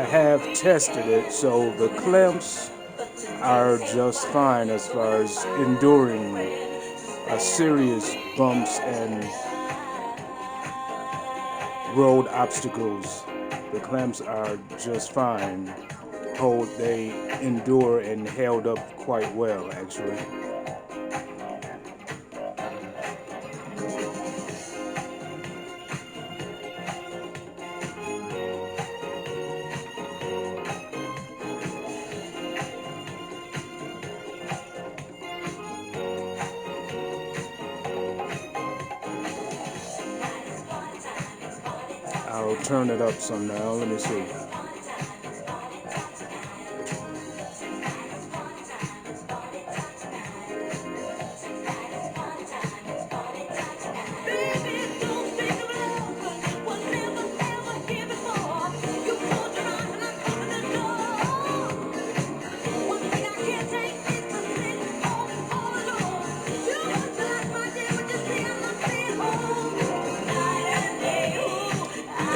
have tested it, so the clamps are just fine as far as enduring serious bumps and road obstacles. The clamps are just fine. They endure and held up quite well, actually. I'll turn it up some now. Let me see.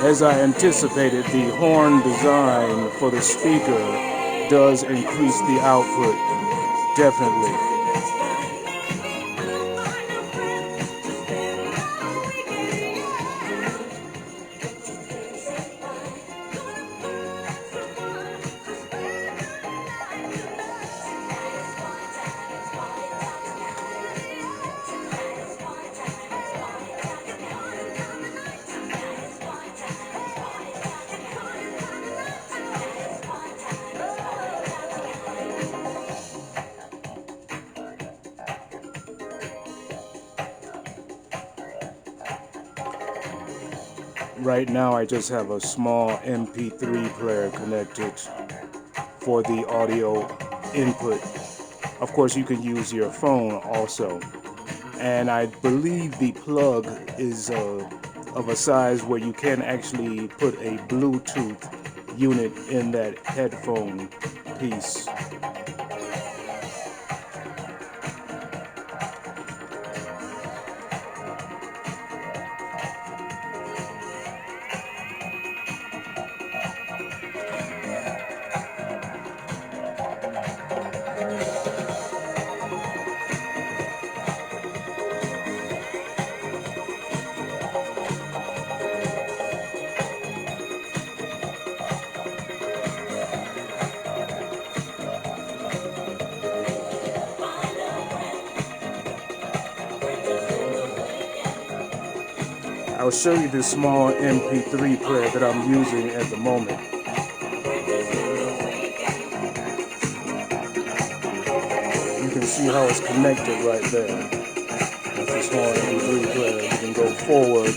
As I anticipated, the horn design for the speaker does increase the output, definitely. Right now I just have a small MP3 player connected for the audio input. Of course, you can use your phone also. And I believe the plug is of a size where you can actually put a Bluetooth unit in that headphone piece. I'll show you this small MP3 player that I'm using at the moment. You can see how it's connected right there. That's a small MP3 player. You can go forward